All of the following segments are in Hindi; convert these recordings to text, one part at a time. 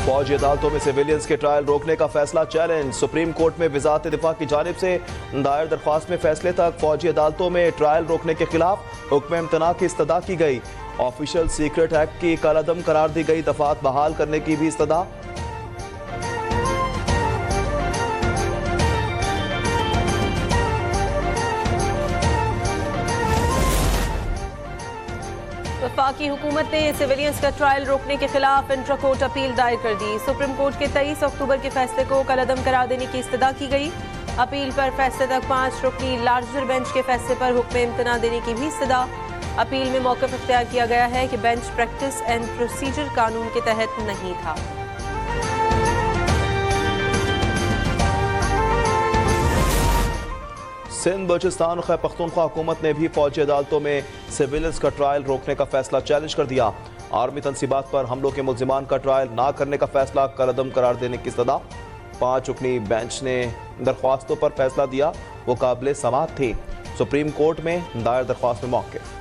फौजी अदालतों में सिविलियंस के ट्रायल रोकने का फैसला चैलेंज। सुप्रीम कोर्ट में वजारत दिफा की जानिब से दायर दरख्वास्त में फैसले तक फौजी अदालतों में ट्रायल रोकने के खिलाफ हुक्म इम्तना की इस्तदा की गई। ऑफिशियल सीक्रेट एक्ट की कलअदम करार दी गई। दफात बहाल करने की भी इस्तदा। वफाकी हुकूमत ने सिविलियंस का ट्रायल रोकने के खिलाफ इंट्रा कोर्ट अपील दायर कर दी। सुप्रीम कोर्ट के 23 अक्टूबर के फैसले को कलअदम करार देने की इस्तदा की गई। अपील पर फैसले तक 5 रुकनी लार्जर बेंच के फैसले पर हुक्म इम्तना देने की भी इस्तदा। अपील में मौक़िफ़ इख्तियार किया गया है कि बेंच प्रैक्टिस एंड प्रोसीजर कानून के तहत नहीं था। सिंध बलूचिस्तान खैबर पख्तूनख्वा हुकूमत ने भी फौजी अदालतों में सिविलियंस का ट्रायल रोकने का फैसला चैलेंज कर दिया। आर्मी तनसीबात पर हमलों के मुल्जिमान का ट्रायल ना करने का फैसला कलअदम करार देने की इस्तदा। 5 रुकनी बेंच ने दरख्वास्तों पर फैसला दिया, वो काबिल समाअत थी। सुप्रीम कोर्ट में दायर दरख्वास्त में मौक़िफ़।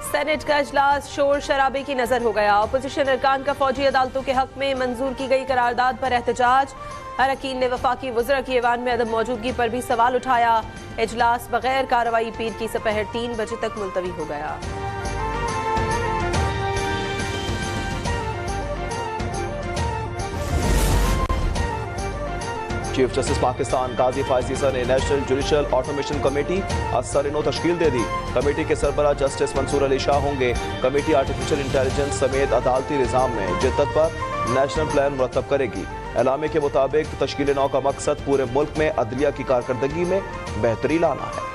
सेनेट का इजलास शोर शराबे की नजर हो गया। अपोजिशन अरकान का फौजी अदालतों के हक में मंजूर की गई करारदाद पर एहतजाज। अरकान ने वफाकी वज़रा की ऐवान में अदम मौजूदगी पर भी सवाल उठाया। इजलास बगैर कार्रवाई पीर की दोपहर 3 बजे तक मुलतवी हो गया। चीफ जस्टिस पाकिस्तान काजी फायज़ ईसा ने नेशनल जुडिशल ऑटोमेशन कमेटी असर-नो तश्कील दे दी। कमेटी के सरबराह जस्टिस मंसूर अली शाह होंगे। कमेटी आर्टिफिशियल इंटेलिजेंस समेत अदालती निज़ाम में जिद्दत पर नेशनल प्लान मुरतब करेगी। एलामे के मुताबिक तश्कील नौ का मकसद पूरे मुल्क में अदलिया की कारकर्दगी में बेहतरी लाना है।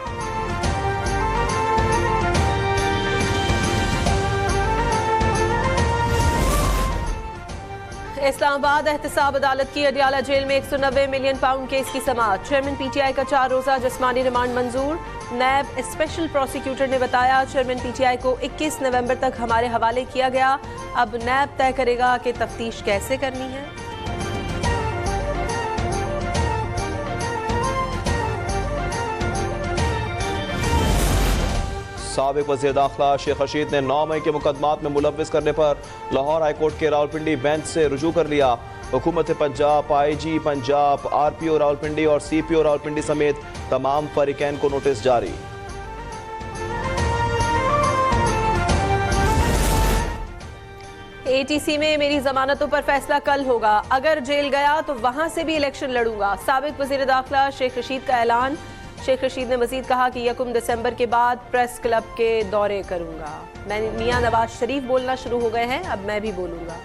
इस्लामाबाद एहतसाब अदालत की अडियाला जेल में 190 मिलियन पाउंड केस की समाअत। चेयरमैन पीटीआई का 4 रोजा जिस्मानी रिमांड मंजूर। नैब स्पेशल प्रोसिक्यूटर ने बताया, चेयरमैन पीटीआई को 21 नवंबर तक हमारे हवाले किया गया। अब नैब तय करेगा कि तफ्तीश कैसे करनी है। साबिक वज़ीर दाखिला शेख रशीद ने 9 मई के मुकदमात में मुलव्विस करने पर लाहौर हाईकोर्ट के रावलपिंडी बेंच से रुजू कर लिया। हुकूमत पंजाब, आईजी पंजाब, आरपीओ रावलपिंडी और सीपीओ रावलपिंडी समेत तमाम फरीकैन को नोटिस जारी। एटीसी में मेरी जमानतों पर फैसला कल होगा। अगर जेल गया तो वहां से भी इलेक्शन लड़ूंगा। साबिक वज़ीर दाखिला शेख रशीद का ऐलान। शेख रशीद ने मजीद कहा कि 1 दिसंबर के बाद प्रेस क्लब के दौरे करूंगा। मियां नवाज शरीफ बोलना शुरू हो गए हैं, अब मैं भी बोलूंगा।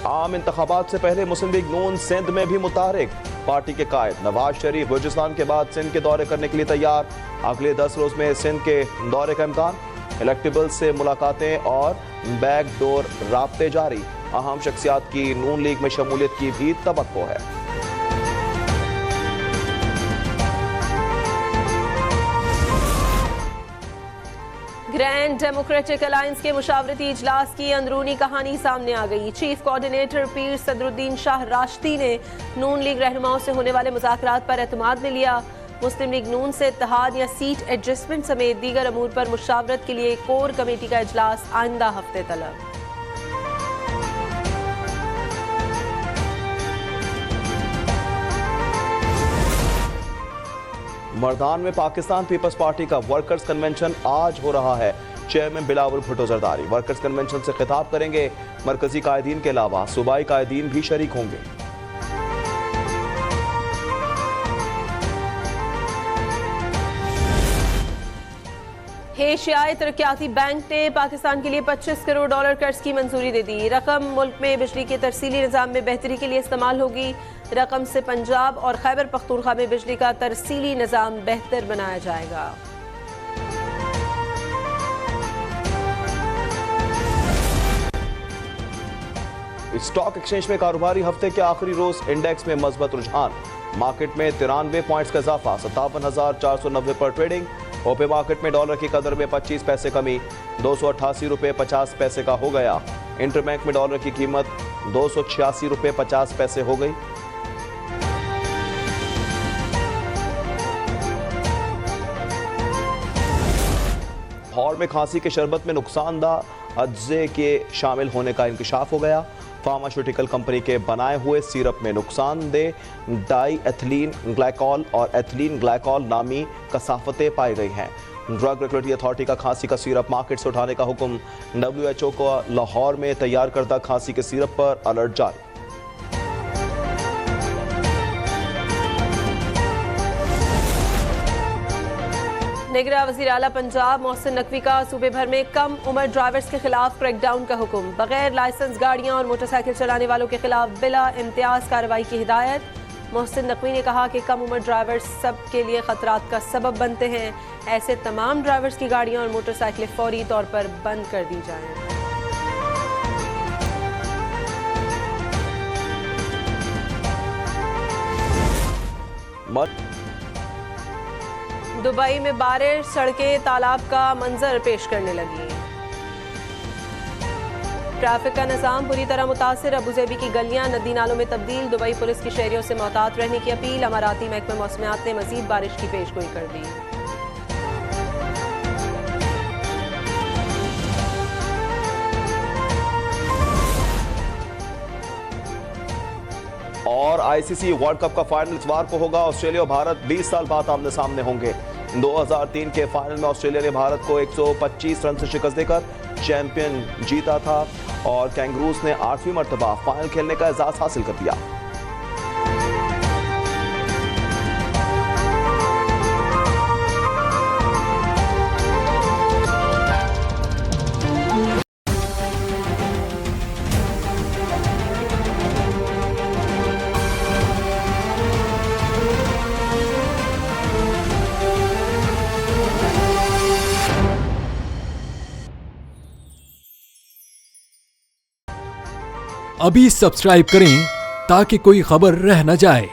आम इंतखाबात से पहले मुस्लिम लीग नून सिंध में भी मुताहरिक। पार्टी के कायद नवाज शरीफ बलूचिस्तान के बाद सिंध के दौरे करने के लिए तैयार। अगले 10 रोज में सिंध के दौरे का इम्कान। इलेक्टेबल से मुलाकातें और बैकडोर राब्ते जारी। अहम शख्सियात की नून लीग में शमूलियत की भी तवक्को है। ग्रैंड डेमोक्रेटिक अलायंस के मुशावरती इजलास की अंदरूनी कहानी सामने आ गई। चीफ कोऑर्डिनेटर पीर सदरुद्दीन शाह राश्दी ने नून लीग रहनुमाओं से होने वाले मुज़ाकरात पर एतमाद में लिया। मुस्लिम लीग नून से इत्तेहाद या सीट एडजस्टमेंट समेत दीगर अमूर पर मुशावरत के लिए कोर कमेटी का इजलास आइंदा हफ्ते तलब। मर्दान में पाकिस्तान पीपल्स पार्टी का वर्कर्स कन्वेंशन आज हो रहा है। Chairman Bilawal Bhutto Zardari workers convention से खिताब करेंगे। मरकजी कायदीन के अलावा सूबाई कायदीन भी शरीक होंगे। एशियाई तरक्याती बैंक ने पाकिस्तान के लिए $25 करोड़ कर्ज की मंजूरी दे दी। रकम मुल्क में बिजली के तरसीली निज़ाम में बेहतरी के लिए इस्तेमाल होगी। रकम से पंजाब और खैबर पख्तूनख्वा में बिजली का तरसीली निज़ाम बेहतर बनाया जाएगा। स्टॉक एक्सचेंज में कारोबारी हफ्ते के आखिरी रोज इंडेक्स में मजबूत रुझान। मार्केट में 93 पॉइंट्स का इजाफा, 57,490 पर ट्रेडिंग। ओपन मार्केट में डॉलर की कदर में 25 पैसे कमी, 288 रुपये 50 पैसे का हो गया। इंटरबैंक में डॉलर की कीमत 286 रुपये 50 पैसे हो गई। लाहौर में खांसी के शरबत में नुकसानदाह अज्जे के शामिल होने का इंकशाफ हो गया। फार्मास्यूटिकल कंपनी के बनाए हुए सिरप में नुकसानदेह डाई एथिलीन ग्लाइकॉल और एथिलीन ग्लाइकॉल नामी कसाफतें पाई गई हैं। ड्रग रेगुलेटरी अथॉरिटी का खांसी का सिरप मार्केट से उठाने का हुक्म। WHO को लाहौर में तैयार करदा खांसी के सिरप पर अलर्ट जारी। निगरान वज़ीर आला पंजाब मोहसिन नकवी का सूबे भर में कम उम्र ड्राइवर्स के खिलाफ क्रैकडाउन का हुक्म। बगैर लाइसेंस गाड़ियां और मोटरसाइकिल चलाने वालों के खिलाफ बिला इम्तियाज कार्रवाई की हिदायत। मोहसिन नकवी ने कहा कि कम उम्र ड्राइवर्स सब के लिए खतरात का सबब बनते हैं। ऐसे तमाम ड्राइवर्स की गाड़ियां और मोटरसाइकिलें फौरी तौर पर बंद कर दी जाएं। दुबई में बारिश, सड़कें तालाब का मंजर पेश करने लगी। ट्रैफिक का निज़ाम बुरी तरह मुतासिर। अबूज़ेबी की गलियां नदी नालों में तब्दील। दुबई पुलिस की शहरियों से मोहतात रहने की अपील। अमाराती महकमे मौसमियात ने मजीद बारिश की पेशगोई कर दी। और ICC वर्ल्ड कप का फाइनल इतवार को होगा। ऑस्ट्रेलिया और भारत 20 साल बाद आमने सामने होंगे। 2003 के फाइनल में ऑस्ट्रेलिया ने भारत को 125 रन से शिकस्त देकर चैंपियन जीता था और कैंगरूज ने 8वीं मर्तबा फाइनल खेलने का एजाज हासिल कर दिया। अभी सब्सक्राइब करें ताकि कोई खबर रह न जाए।